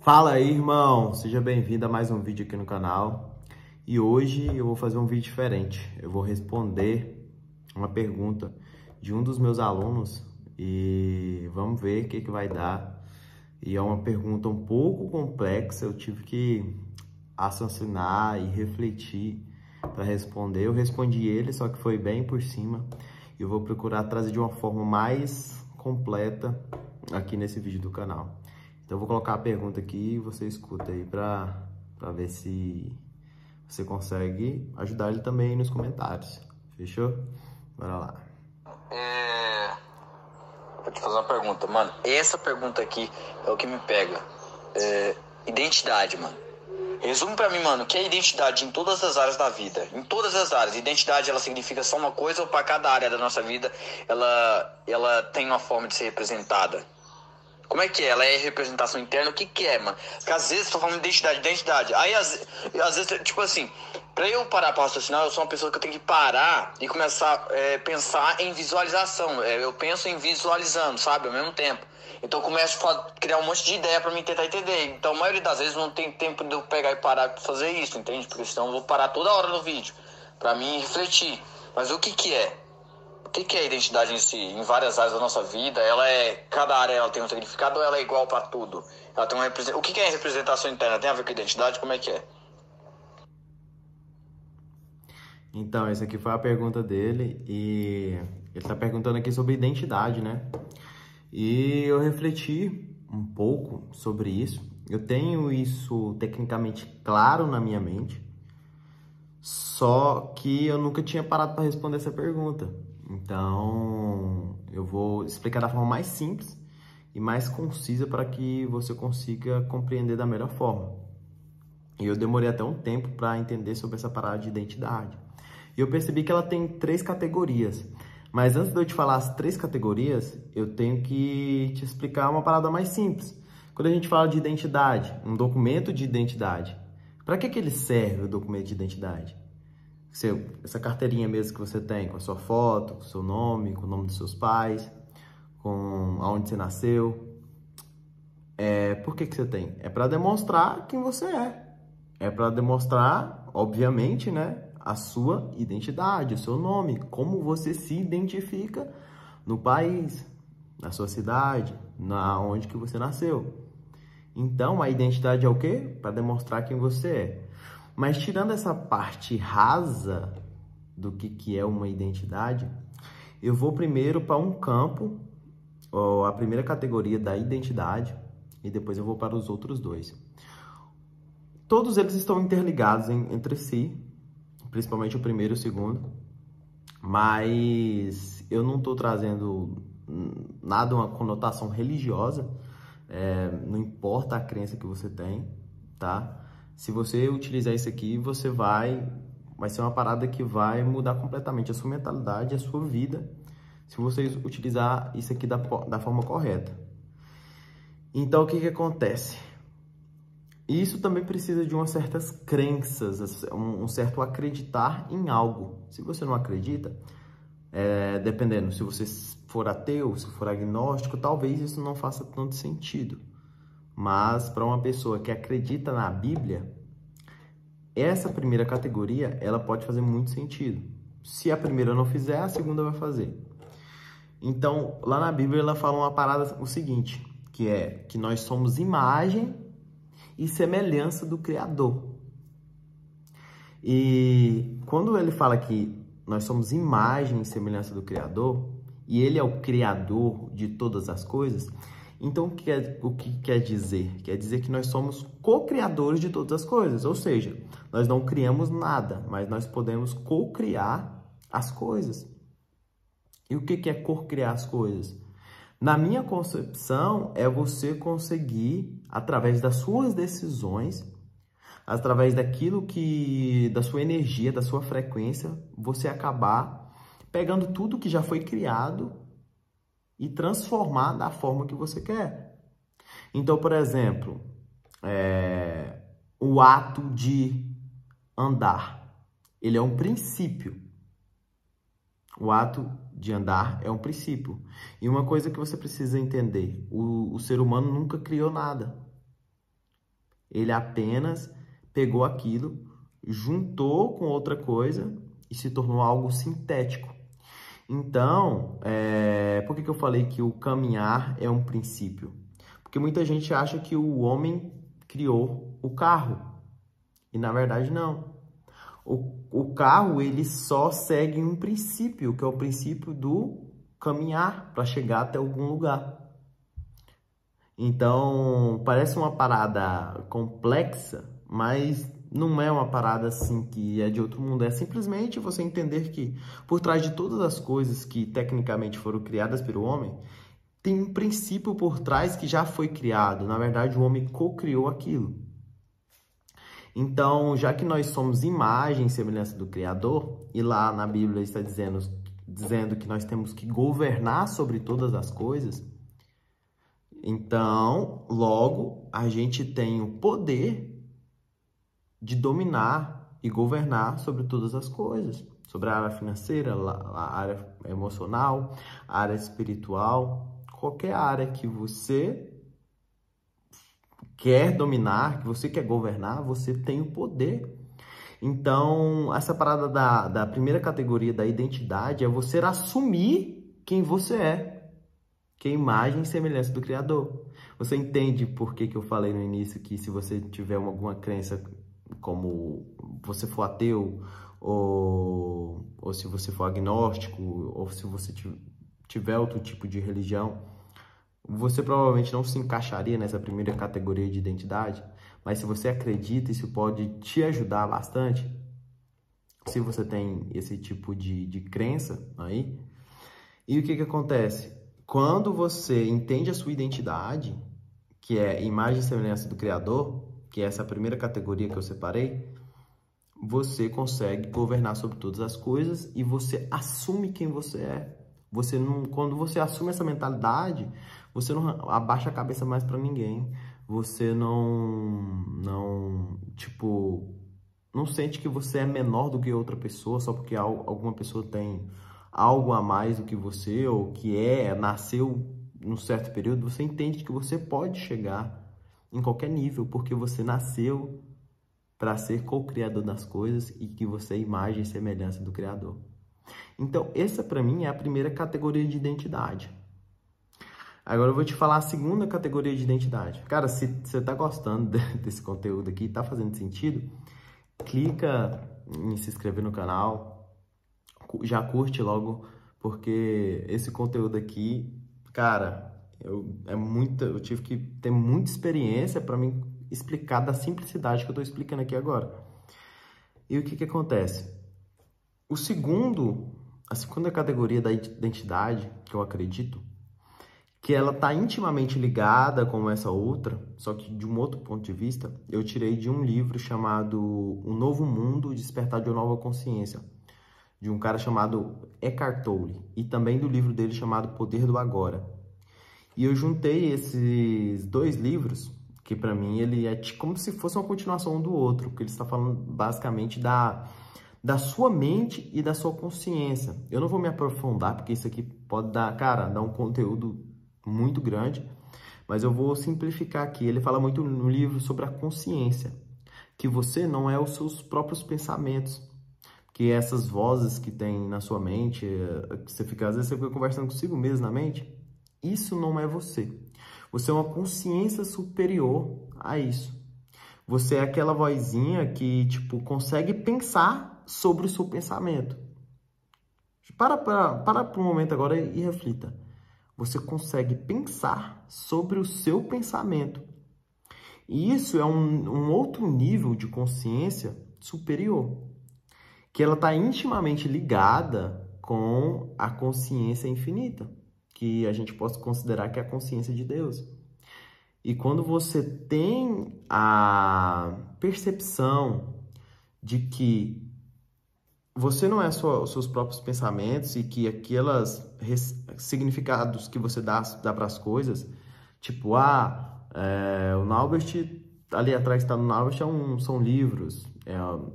Fala aí, irmão! Seja bem-vindo a mais um vídeo aqui no canal. E hoje eu vou fazer um vídeo diferente. Eu vou responder uma pergunta de um dos meus alunos e vamos ver o que vai dar. E é uma pergunta um pouco complexa, eu tive que raciocinar e refletir para responder. Eu respondi ele, só que foi bem por cima. E eu vou procurar trazer de uma forma mais completa aqui nesse vídeo do canal. Então eu vou colocar a pergunta aqui e você escuta aí para ver se você consegue ajudar ele também aí nos comentários. Fechou? Bora lá. Vou te fazer uma pergunta, mano. Essa pergunta aqui é o que me pega. Identidade, mano. Resume pra mim, mano, o que é identidade em todas as áreas da vida. Em todas as áreas. Identidade, ela significa só uma coisa ou pra cada área da nossa vida ela tem uma forma de ser representada? Como é que é? Ela é representação interna? O que é, mano? Porque às vezes eu tô falando de identidade. Aí, às vezes, tipo assim, pra eu parar pra raciocinar, eu sou uma pessoa que eu tenho que parar e começar a pensar em visualização. Eu penso em visualizando, sabe? Ao mesmo tempo. Então eu começo a criar um monte de ideia pra mim tentar entender. Então a maioria das vezes não tem tempo de eu pegar e parar pra fazer isso, entende? Porque senão eu vou parar toda hora no vídeo pra mim refletir. Mas o que é? O que é a identidade em si, em várias áreas da nossa vida? Cada área ela tem um significado ou ela é igual para tudo? Ela tem o que é representação interna? Tem a ver com identidade? Como é que é? Então, essa aqui foi a pergunta dele e ele está perguntando aqui sobre identidade, né? E eu refleti um pouco sobre isso. Eu tenho isso tecnicamente claro na minha mente, só que eu nunca tinha parado para responder essa pergunta. Então, eu vou explicar da forma mais simples e mais concisa para que você consiga compreender da melhor forma. E eu demorei até um tempo para entender sobre essa parada de identidade. E eu percebi que ela tem 3 categorias. Mas antes de eu te falar as 3 categorias, eu tenho que te explicar uma parada mais simples. Quando a gente fala de identidade, um documento de identidade, para que ele serve, o documento de identidade? Essa carteirinha mesmo que você tem, com a sua foto, com o seu nome, com o nome dos seus pais, com aonde você nasceu. Por que você tem? É para demonstrar quem você é. É para demonstrar, obviamente, né, a sua identidade, o seu nome, como você se identifica no país, na sua cidade, onde que você nasceu. Então, a identidade é o quê? Para demonstrar quem você é. Mas tirando essa parte rasa do que é uma identidade, eu vou primeiro para um campo, a primeira categoria da identidade, e depois eu vou para os outros 2. Todos eles estão interligados entre si, principalmente o primeiro e o segundo, mas eu não estou trazendo nada, uma conotação religiosa, não importa a crença que você tem, tá? Se você utilizar isso aqui, vai ser uma parada que vai mudar completamente a sua mentalidade, a sua vida, se você utilizar isso aqui da forma correta. Então, o que acontece? Isso também precisa de umas certas crenças, um certo acreditar em algo. Se você não acredita, dependendo, se você for ateu, se for agnóstico, talvez isso não faça tanto sentido. Mas para uma pessoa que acredita na Bíblia, essa primeira categoria, ela pode fazer muito sentido. Se a primeira não fizer, a segunda vai fazer. Então, lá na Bíblia, ela fala uma parada, o seguinte, que é que nós somos imagem e semelhança do Criador. E quando ele fala que nós somos imagem e semelhança do Criador, e ele é o Criador de todas as coisas, então o que quer dizer? Quer dizer que nós somos co-criadores de todas as coisas, ou seja, nós não criamos nada, mas nós podemos co-criar as coisas. E o que é co-criar as coisas? Na minha concepção, é você conseguir, através das suas decisões, através da sua energia, da sua frequência, você acabar pegando tudo que já foi criado e transformar da forma que você quer. Então, por exemplo, o ato de andar, ele é um princípio. O ato de andar é um princípio. E uma coisa que você precisa entender, o ser humano nunca criou nada. Ele apenas pegou aquilo, juntou com outra coisa e se tornou algo sintético. Então, por que eu falei que o caminhar é um princípio? Porque muita gente acha que o homem criou o carro. E na verdade não. O carro, ele só segue um princípio, que é o princípio do caminhar para chegar até algum lugar. Então, parece uma parada complexa, mas não é uma parada assim que é de outro mundo. É simplesmente você entender que por trás de todas as coisas que tecnicamente foram criadas pelo homem, tem um princípio por trás que já foi criado. Na verdade, o homem co-criou aquilo. Então, já que nós somos imagem e semelhança do Criador, e lá na Bíblia está dizendo que nós temos que governar sobre todas as coisas, então, logo, a gente tem o poder de dominar e governar sobre todas as coisas. Sobre a área financeira, a área emocional, a área espiritual, qualquer área que você quer dominar, que você quer governar, você tem o poder. Então, essa parada da primeira categoria da identidade é você assumir quem você é, que é a imagem e semelhança do Criador. Você entende por que eu falei no início que se você tiver alguma crença, como você for ateu, ou se você for agnóstico, ou se você tiver outro tipo de religião, você provavelmente não se encaixaria nessa primeira categoria de identidade, mas se você acredita, isso pode te ajudar bastante. Se você tem esse tipo de crença aí. E o que acontece? Quando você entende a sua identidade, que é imagem e semelhança do Criador, que é essa primeira categoria que eu separei, você consegue governar sobre todas as coisas e você assume quem você é. Você não, quando você assume essa mentalidade, você não abaixa a cabeça mais para ninguém. Você não sente que você é menor do que outra pessoa só porque alguma pessoa tem algo a mais do que você ou que nasceu num certo período. Você entende que você pode chegar em qualquer nível porque você nasceu para ser co-criador das coisas e que você é imagem e semelhança do Criador. Então, essa para mim é a primeira categoria de identidade. Agora eu vou te falar a segunda categoria de identidade. Cara, se você tá gostando desse conteúdo aqui, tá fazendo sentido, clica em se inscrever no canal, já curte logo, porque esse conteúdo aqui, cara, eu tive que ter muita experiência para me explicar da simplicidade que eu tô explicando aqui agora. E o que acontece? A segunda categoria da identidade, que eu acredito, que ela está intimamente ligada com essa outra, só que de um outro ponto de vista, eu tirei de um livro chamado O Novo Mundo, Despertar de uma Nova Consciência, de um cara chamado Eckhart Tolle, e também do livro dele chamado Poder do Agora. E eu juntei esses dois livros, que para mim ele é como se fosse uma continuação um do outro, porque ele está falando basicamente da sua mente e da sua consciência. Eu não vou me aprofundar, porque isso aqui pode dar um conteúdo muito grande, mas eu vou simplificar aqui. Ele fala muito no livro sobre a consciência, que você não é os seus próprios pensamentos, que essas vozes que tem na sua mente, que às vezes você fica conversando consigo mesmo na mente, isso não é você. Você é uma consciência superior a isso. Você é aquela vozinha que, consegue pensar sobre o seu pensamento. Para por um momento agora e reflita. Você consegue pensar sobre o seu pensamento. E isso é um outro nível de consciência superior, que ela está intimamente ligada com a consciência infinita, que a gente pode considerar que é a consciência de Deus. E quando você tem a percepção de que você não é só os seus próprios pensamentos e que aqueles significados que você dá para as coisas, o Naubert, ali atrás está no Naubert, são livros,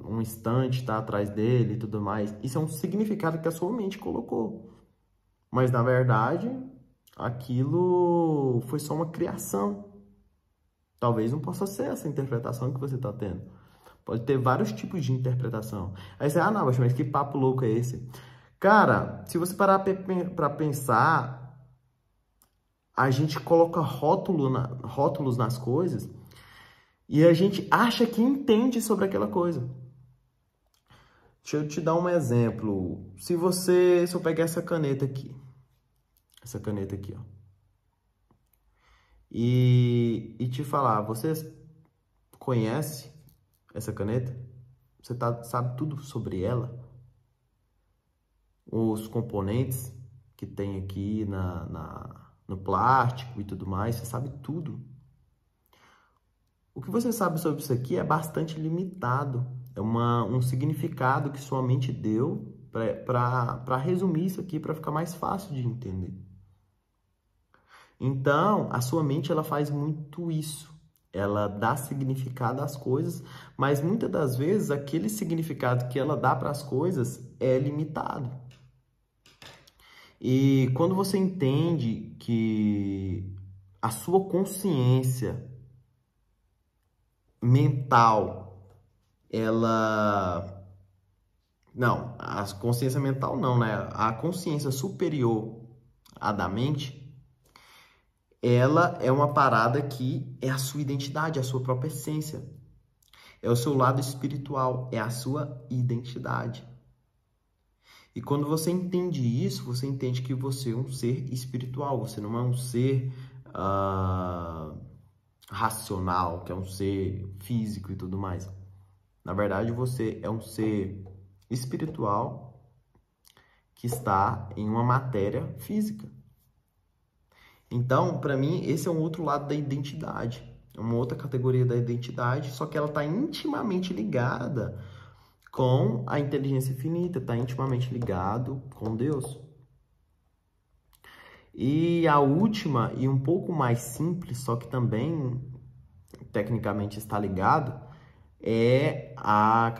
um estante está atrás dele e tudo mais. Isso é um significado que a sua mente colocou. Mas, na verdade, aquilo foi só uma criação. Talvez não possa ser essa interpretação que você está tendo. Pode ter vários tipos de interpretação. Aí você, não, mas que papo louco é esse? Cara, se você parar para pensar, a gente coloca rótulos nas coisas e a gente acha que entende sobre aquela coisa. Deixa eu te dar um exemplo. Se eu pegar essa caneta aqui, ó, e te falar, você conhece essa caneta? Você sabe tudo sobre ela? Os componentes que tem aqui no plástico e tudo mais, você sabe tudo. O que você sabe sobre isso aqui é bastante limitado. É um significado que sua mente deu para resumir isso aqui, para ficar mais fácil de entender. Então, a sua mente ela faz muito isso. Ela dá significado às coisas, mas muitas das vezes aquele significado que ela dá para as coisas é limitado. E quando você entende que a sua consciência mental, não, a consciência mental não, né? A consciência superior à da mente, ela é uma parada que é a sua identidade, a sua própria essência. É o seu lado espiritual, é a sua identidade. E quando você entende isso, você entende que você é um ser espiritual, você não é um ser racional, que é um ser físico e tudo mais. Na verdade, você é um ser espiritual que está em uma matéria física. Então, para mim, esse é um outro lado da identidade. É uma outra categoria da identidade, só que ela está intimamente ligada com a inteligência infinita, está intimamente ligado com Deus. E a última, e um pouco mais simples, só que também tecnicamente está ligado, é a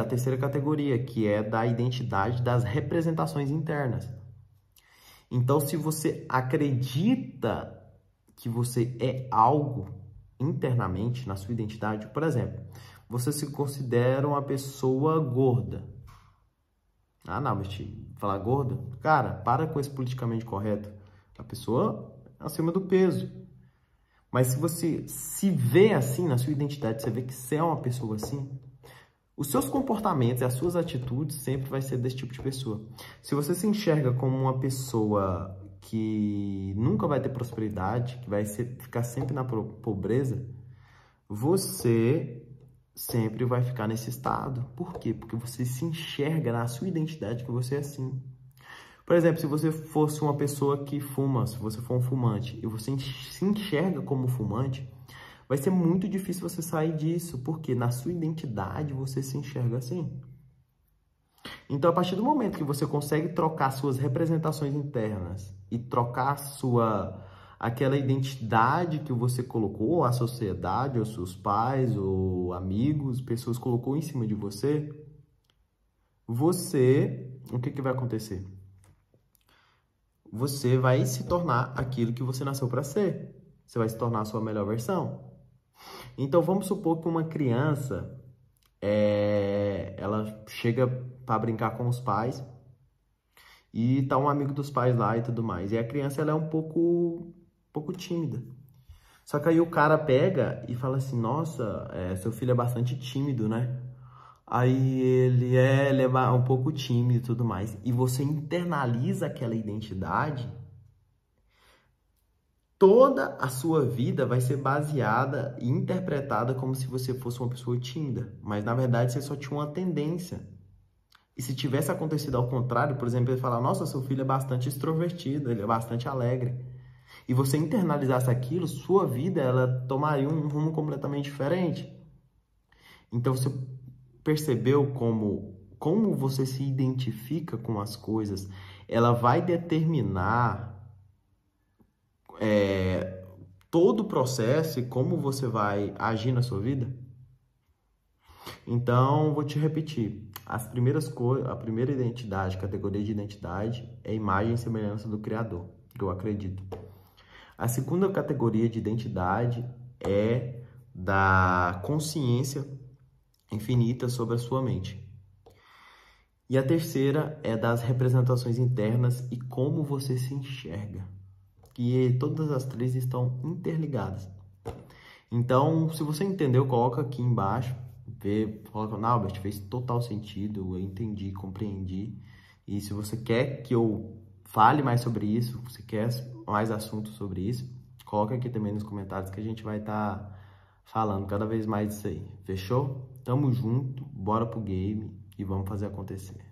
terceira categoria, que é da identidade das representações internas. Então, se você acredita que você é algo internamente na sua identidade, por exemplo, você se considera uma pessoa gorda. Não, mas falar gorda? Cara, para com esse politicamente correto. A pessoa acima do peso. Mas se você se vê assim na sua identidade, você vê que você é uma pessoa assim, os seus comportamentos e as suas atitudes sempre vai ser desse tipo de pessoa. Se você se enxerga como uma pessoa que nunca vai ter prosperidade, que vai ficar sempre na pobreza, você sempre vai ficar nesse estado. Por quê? Porque você se enxerga na sua identidade que você é assim. Por exemplo, se você fosse uma pessoa que fuma, se você for um fumante, e você se enxerga como fumante, vai ser muito difícil você sair disso, porque na sua identidade você se enxerga assim. Então, a partir do momento que você consegue trocar suas representações internas e trocar aquela identidade que você colocou, a sociedade, ou seus pais, ou amigos, pessoas colocou em cima de você, o que vai acontecer? Você vai se tornar aquilo que você nasceu para ser. Você vai se tornar a sua melhor versão. Então, vamos supor que uma criança, ela chega para brincar com os pais e tá um amigo dos pais lá e tudo mais. E a criança, ela é um pouco tímida. Só que aí o cara pega e fala assim, nossa, seu filho é bastante tímido, né? Aí ele é um pouco tímido e tudo mais. E você internaliza aquela identidade, toda a sua vida vai ser baseada e interpretada como se você fosse uma pessoa tímida. Mas, na verdade, você só tinha uma tendência. E se tivesse acontecido ao contrário, por exemplo, ele falar, nossa, seu filho é bastante extrovertido, ele é bastante alegre. E você internalizasse aquilo, sua vida, ela tomaria um rumo completamente diferente. Então, você percebeu como você se identifica com as coisas, ela vai determinar todo o processo e como você vai agir na sua vida? Então, vou te repetir. A primeira identidade, categoria de identidade, é imagem e semelhança do Criador, que eu acredito. A segunda categoria de identidade é da consciência infinita sobre a sua mente. E a terceira é das representações internas e como você se enxerga. Que todas as três estão interligadas. Então, se você entendeu, coloca aqui embaixo, coloca, não, Albert, fez total sentido, eu entendi, compreendi. E se você quer que eu fale mais sobre isso, você quer mais assuntos sobre isso, coloca aqui também nos comentários que a gente vai estar falando cada vez mais disso aí. Fechou? Tamo junto, bora pro game e vamos fazer acontecer.